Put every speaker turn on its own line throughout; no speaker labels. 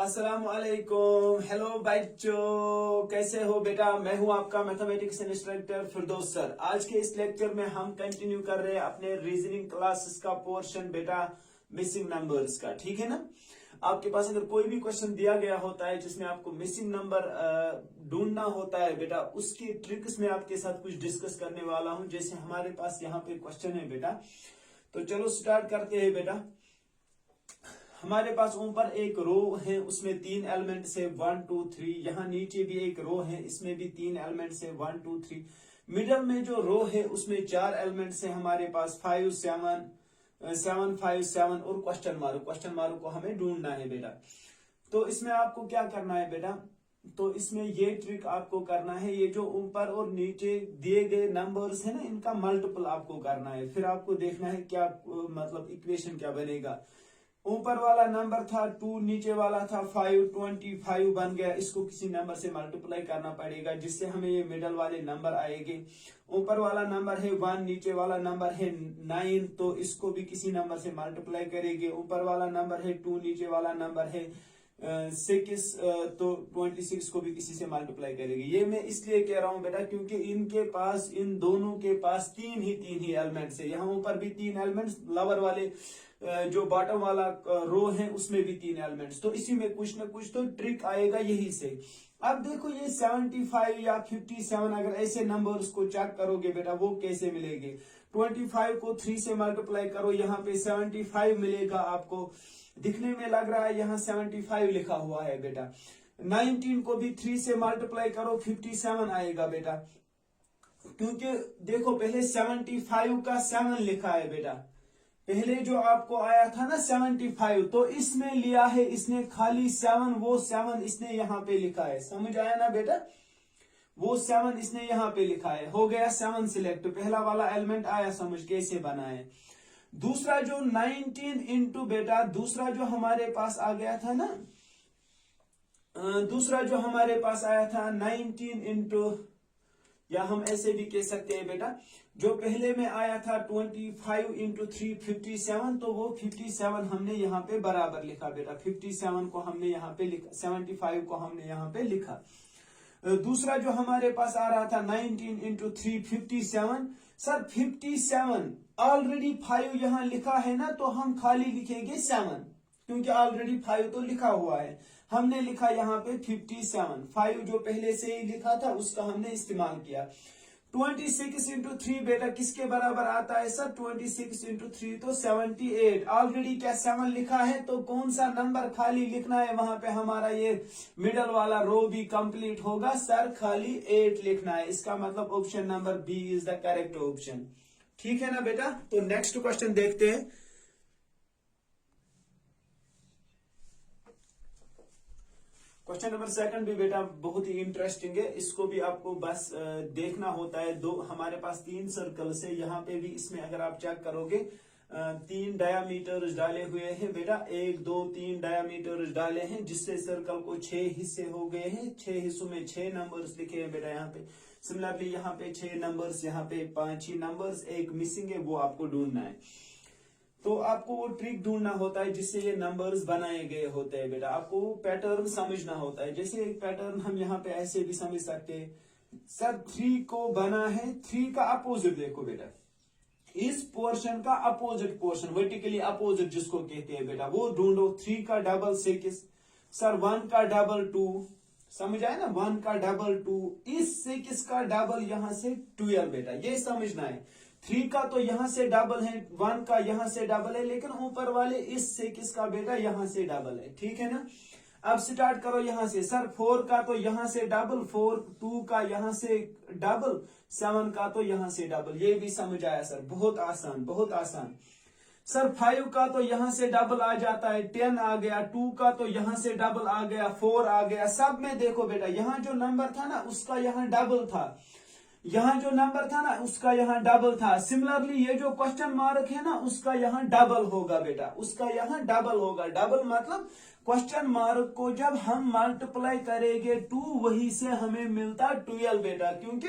अस्सलाम वालेकुम। हेलो बच्चों, कैसे हो बेटा। मैं हूं आपका मैथमेटिक्स इंस्ट्रक्टर फिरदौस सर। आज के इस लेक्चर में हम कंटिन्यू कर रहे हैं अपने रीजनिंग क्लासेस का पोर्शन बेटा, मिसिंग नंबर्स का। ठीक है ना। आपके पास अगर कोई भी क्वेश्चन दिया गया होता है जिसमें आपको मिसिंग नंबर ढूंढना होता है बेटा, उसकी ट्रिक्स में आपके साथ कुछ डिस्कस करने वाला हूं। जैसे हमारे पास यहाँ पे क्वेश्चन है बेटा, तो चलो स्टार्ट करते हैं बेटा। हमारे पास ऊपर एक रो है, उसमें 3 एलिमेंट्स है 1 2 3। यहाँ नीचे भी एक रो है, इसमें भी 3 एलिमेंट्स है 1 2 3। मिडल में जो रो है उसमें 4 एलिमेंट्स है हमारे पास 5 7 7 5 7 और क्वेश्चन मार्क को हमें ढूंढना है बेटा। तो इसमें आपको क्या करना है बेटा, तो इसमें ये ट्रिक आपको करना है। ये जो ऊपर और नीचे दिए गए नंबर्स है ना, इनका मल्टीपल आपको करना है। फिर आपको देखना है क्या मतलब इक्वेशन क्या बनेगा। ऊपर वाला नंबर था 2, नीचे वाला था 5, 25 बन गया। इसको किसी नंबर से मल्टीप्लाई करना पड़ेगा जिससे हमें ये मिडल वाले नंबर आएंगे। ऊपर वाला नंबर है 1, नीचे वाला नंबर है 9, तो इसको भी किसी नंबर से मल्टीप्लाई करेंगे। ऊपर वाला नंबर है 2, नीचे वाला नंबर है 6, तो 26 को भी किसी से मल्टीप्लाई करेंगे। ये मैं इसलिए कह रहा हूं बेटा क्योंकि इनके पास, इन दोनों के पास तीन ही एलिमेंट्स है। यहाँ ऊपर भी 3 एलिमेंट्स, लोअर वाले जो बॉटम वाला रो है उसमें भी 3 एलिमेंट्स। तो इसी में कुछ ना कुछ तो ट्रिक आएगा यही से। अब देखो ये 75 या 57, अगर ऐसे नंबर्स को चेक करोगे बेटा वो कैसे मिलेंगे। 25 को 3 से मल्टीप्लाई करो, यहाँ पे 75 मिलेगा आपको। दिखने में लग रहा है यहाँ 75 लिखा हुआ है बेटा। 19 को भी 3 से मल्टीप्लाई करो, 57 आएगा बेटा। क्योंकि देखो पहले 75 का 7 लिखा है बेटा। पहले जो आपको आया था ना 75, तो इसमें लिया है इसने खाली 7, वो 7 इसने यहाँ पे लिखा है। समझ आया ना बेटा, वो 7 इसने यहाँ पे लिखा है। हो गया 7 सिलेक्ट, पहला वाला एलिमेंट आया समझ कैसे बना है। दूसरा जो 19 इंटू बेटा, दूसरा जो हमारे पास आ गया था ना, दूसरा जो हमारे पास आया था 19 इंटू, या हम ऐसे भी कह सकते हैं बेटा, जो पहले में आया था 25 इंटू 3 57, तो वो 57 हमने यहाँ पे बराबर लिखा बेटा। 57 को हमने यहाँ पे लिखा, 75 को हमने यहाँ पे लिखा। दूसरा जो हमारे पास आ रहा था 19 इंटू 3 57। सर 57 ऑलरेडी 5 यहाँ लिखा है ना, तो हम खाली लिखेंगे 7 क्योंकि ऑलरेडी 5 तो लिखा हुआ है। हमने लिखा यहाँ पे 57, 5 जो पहले से ही लिखा था उसका हमने इस्तेमाल किया। 26 इंटू 3 बेटा किसके बराबर आता है सर, 26 इंटू 3 तो 78। ऑलरेडी क्या 7 लिखा है, तो कौन सा नंबर खाली लिखना है वहां पे, हमारा ये मिडल वाला रो भी कंप्लीट होगा सर, खाली 8 लिखना है। इसका मतलब option number B is the correct option. ठीक है ना बेटा। तो नेक्स्ट क्वेश्चन देखते हैं। क्वेश्चन नंबर 2 भी बेटा बहुत ही इंटरेस्टिंग है। इसको भी आपको बस देखना होता है। दो हमारे पास 3 सर्कल्स है, यहाँ पे भी इसमें अगर आप चेक करोगे 3 डायामीटर्स डाले हुए हैं बेटा। 1 2 3 डायामीटर्स डाले हैं जिससे सर्कल को 6 हिस्से हो गए हैं। 6 हिस्सों में 6 नंबर्स लिखे हैं बेटा यहाँ पे। सिमिलरली यहाँ पे 6 नंबर्स, यहाँ पे 5 ही नंबर्स, एक मिसिंग है, वो आपको ढूंढना है। तो आपको वो ट्रिक ढूंढना होता है जिससे ये नंबर्स बनाए गए होते हैं बेटा। आपको पैटर्न समझना होता है। जैसे एक पैटर्न हम यहाँ पे ऐसे भी समझ सकते हैं सर, 3 को बना है, 3 का अपोजिट देखो बेटा, इस पोर्शन का अपोजिट पोर्शन, वर्टिकली अपोजिट जिसको कहते हैं बेटा, वो ढूंढो। 3 का डबल 6 सर, 1 का डबल 2, समझ आया ना, 1 का डबल 2, इस 6 का डबल यहाँ से 12 बेटा, ये समझना है। 3 का तो यहाँ से डबल है, 1 का यहाँ से डबल है, लेकिन ऊपर वाले इस 6 का बेटा यहाँ से डबल है। ठीक है ना। अब स्टार्ट करो यहाँ से। सर 4 का तो यहाँ से डबल, 4 2 का यहाँ से डबल, 7 का तो यहाँ से डबल। ये भी समझ आया सर, बहुत आसान बहुत आसान। सर 5 का तो यहाँ से डबल आ जाता है, 10 आ गया। 2 का तो यहाँ से डबल आ गया, 4 आ गया। सब में देखो बेटा, यहाँ जो नंबर था ना उसका यहाँ डबल था, यहाँ जो नंबर था ना उसका यहाँ डबल था। सिमिलरली ये जो क्वेश्चन मार्क है ना उसका यहाँ डबल होगा बेटा, उसका यहाँ डबल होगा। डबल मतलब क्वेश्चन मार्क को जब हम मल्टीप्लाई करेंगे 2, वही से हमें मिलता 12 बेटा, क्योंकि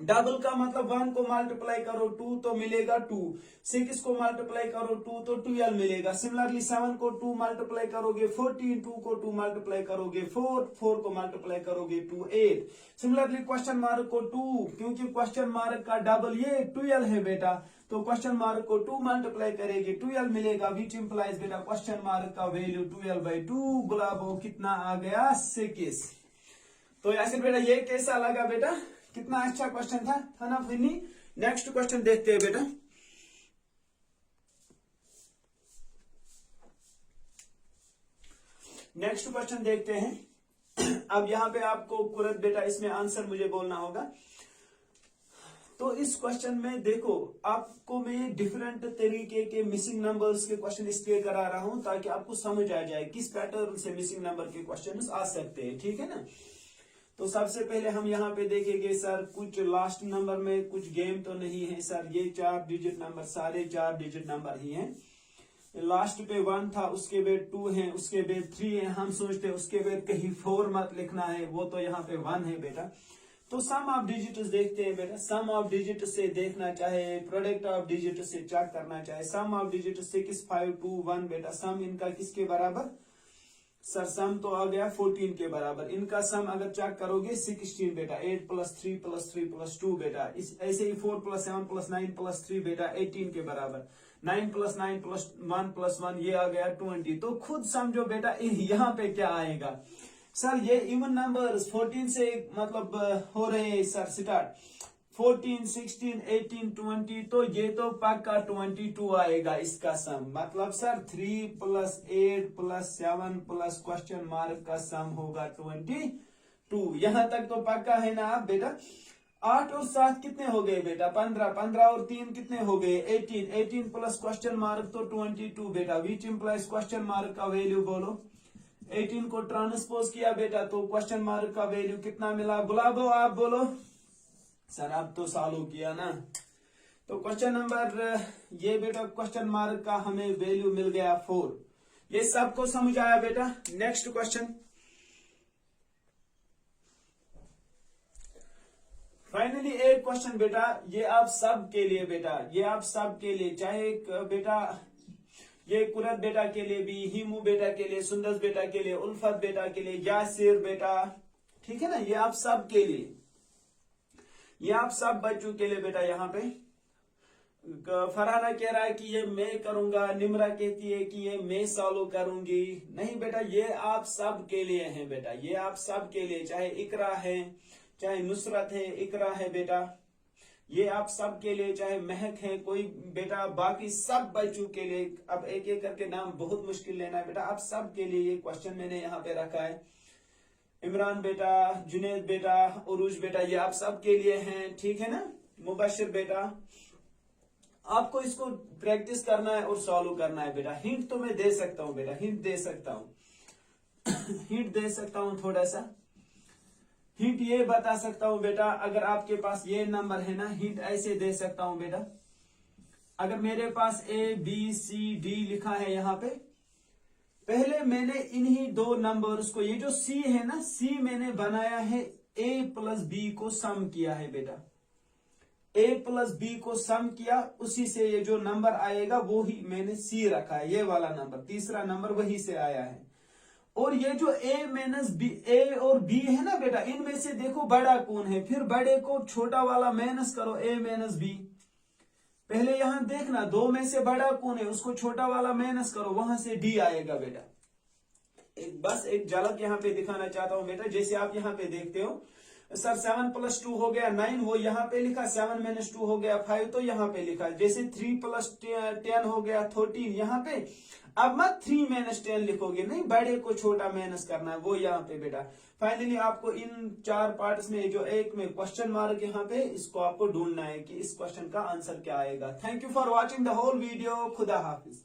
डबल का मतलब 1 को मल्टीप्लाई करो 2 तो मिलेगा 2, 6 को मल्टीप्लाई करो 2 तो 12 मिलेगा। सिमिलरली 7 को 2 मल्टीप्लाई करोगे 14, 2 को 2 मल्टीप्लाई करोगे 4, 4 को मल्टीप्लाई करोगे 2, 8। सिमिलरली क्वेश्चन मार्क को 2, क्योंकि क्वेश्चन मार्क का डबल ये 12 है बेटा, तो क्वेश्चन मार्क को 2 मल्टीप्लाई करेंगे 12 मिलेगा, विच इंप्लाइज बेटा क्वेश्चन मार्क का वैल्यू 12/2। गुलाबो कितना आ गया 6। तो यासिर बेटा ये कैसा लगा बेटा, कितना अच्छा क्वेश्चन था ना फिनी। नेक्स्ट क्वेश्चन देखते हैं बेटा। नेक्स्ट क्वेश्चन देखते हैं। अब यहाँ पे आपको तुरंत बेटा इसमें आंसर मुझे बोलना होगा। तो इस क्वेश्चन में देखो, आपको मैं डिफरेंट तरीके के मिसिंग नंबर्स के क्वेश्चन इसलिए करा रहा हूं ताकि आपको समझ आ जाए किस पैटर्न से मिसिंग नंबर के क्वेश्चन आ सकते हैं, ठीक है ना। तो सबसे पहले हम यहाँ पे देखेंगे सर कुछ लास्ट नंबर में कुछ गेम तो नहीं है सर, ये 4 डिजिट नंबर सारे 4 डिजिट नंबर ही हैं। लास्ट पे 1 था, उसके बाद 2 है, उसके बाद 3 है, हम सोचते हैं उसके बाद कहीं 4 मत लिखना है, वो तो यहाँ पे 1 है बेटा। तो सम ऑफ डिजिट्स देखते हैं बेटा, सम ऑफ डिजिट से देखना चाहे, प्रोडक्ट ऑफ डिजिट से चेक करना चाहे। सम ऑफ डिजिट 6, 5, 2, 1 बेटा, सम इनका किसके बराबर सर, सम तो आ गया 14 के बराबर। इनका सम अगर चेक करोगे 16 बेटा, 8 + 3 + 3 + 2 बेटा, ऐसे ही 4 + 7 + 9 + 3 बेटा 18 के बराबर। 9 + 9 + 1 + 1 ये आ गया 20। तो खुद समझो बेटा यहाँ पे क्या आएगा सर, ये इवन नंबर्स 14 से मतलब हो रहे हैं सर स्टार्ट, 14, 16, 18, 20, तो ये तो पक्का 22 आएगा इसका सम। मतलब सर 3 + 8 + 7 + क्वेश्चन मार्क का सम होगा 22। यहां तक तो पक्का है ना आप बेटा। 8 और 7 कितने हो गए बेटा 15, 15 और 3 कितने हो गए 18, 18 + क्वेश्चन मार्क तो 22 बेटा, विच इंप्लाइज क्वेश्चन मार्क का वैल्यू बोलो। 18 को ट्रांसपोज किया बेटा तो क्वेश्चन मार्क का वैल्यू कितना मिला, गुलाबो आप बोलो। सर अब तो सॉल्व किया ना, तो क्वेश्चन नंबर ये बेटा क्वेश्चन मार्क का हमें वैल्यू मिल गया 4। ये सबको समझ आया बेटा। नेक्स्ट क्वेश्चन, फाइनली एक क्वेश्चन बेटा, ये आप सब के लिए बेटा, ये आप सब के लिए, चाहे बेटा ये कुरत बेटा के लिए भी, हिमू बेटा के लिए, सुंदर बेटा के लिए, उल्फत बेटा के लिए, यासिर बेटा, ठीक है ना, ये आप सब के लिए, ये आप सब बच्चों के लिए बेटा। यहाँ पे फरहाना कह रहा है कि ये मैं करूंगा, निमरा कहती है कि ये मैं सॉल्व करूंगी। नहीं बेटा, ये आप सब के लिए है बेटा, ये आप सब के लिए, चाहे इकरा है, चाहे नुसरत है, इकरा है बेटा, ये आप सब के लिए, चाहे महक है कोई बेटा, बाकी सब बच्चों के लिए। अब एक एक करके नाम बहुत मुश्किल लेना है बेटा, आप सब के लिए ये क्वेश्चन मैंने यहाँ पे रखा है। इमरान बेटा, जुनेद बेटा, उरूज बेटा, ये आप सब के लिए हैं, ठीक है ना। मुबशिर बेटा, आपको इसको प्रैक्टिस करना है और सॉल्व करना है बेटा। हिंट तो मैं दे सकता हूँ बेटा, हिंट दे सकता हूँ हिंट दे सकता हूँ थोड़ा सा। हिंट ये बता सकता हूँ बेटा, अगर आपके पास ये नंबर है ना, हिंट ऐसे दे सकता हूँ बेटा। अगर मेरे पास ABCD लिखा है यहाँ पे, पहले मैंने इन्हीं 2 नंबर्स को, ये जो C है ना, C मैंने बनाया है A + B को सम किया है बेटा, A + B को सम किया, उसी से ये जो नंबर आएगा वो ही मैंने C रखा है, ये वाला नंबर, तीसरा नंबर वही से आया है। और ये जो A और B है ना बेटा, इनमें से देखो बड़ा कौन है, फिर बड़े को छोटा वाला माइनस करो, A - B। पहले यहां देखना 2 में से बड़ा कौन है, उसको छोटा वाला माइनस करो, वहां से D आएगा बेटा। बस एक झलक यहाँ पे दिखाना चाहता हूं बेटा, जैसे आप यहाँ पे देखते हो सर 7 + 2 हो गया 9, वो यहाँ पे लिखा, 7 - 2 हो गया 5, तो यहाँ पे लिखा, जैसे 3 + 10 हो गया 13 यहाँ पे। अब मत 3 - 10 लिखोगे, नहीं, बड़े को छोटा माइनस करना है, वो यहाँ पे बेटा। फाइनली आपको इन 4 पार्ट्स में जो एक में क्वेश्चन मार्क यहाँ पे, इसको आपको ढूंढना है कि इस क्वेश्चन का आंसर क्या आएगा। Thank you for watching the whole video. खुदा हाफिज।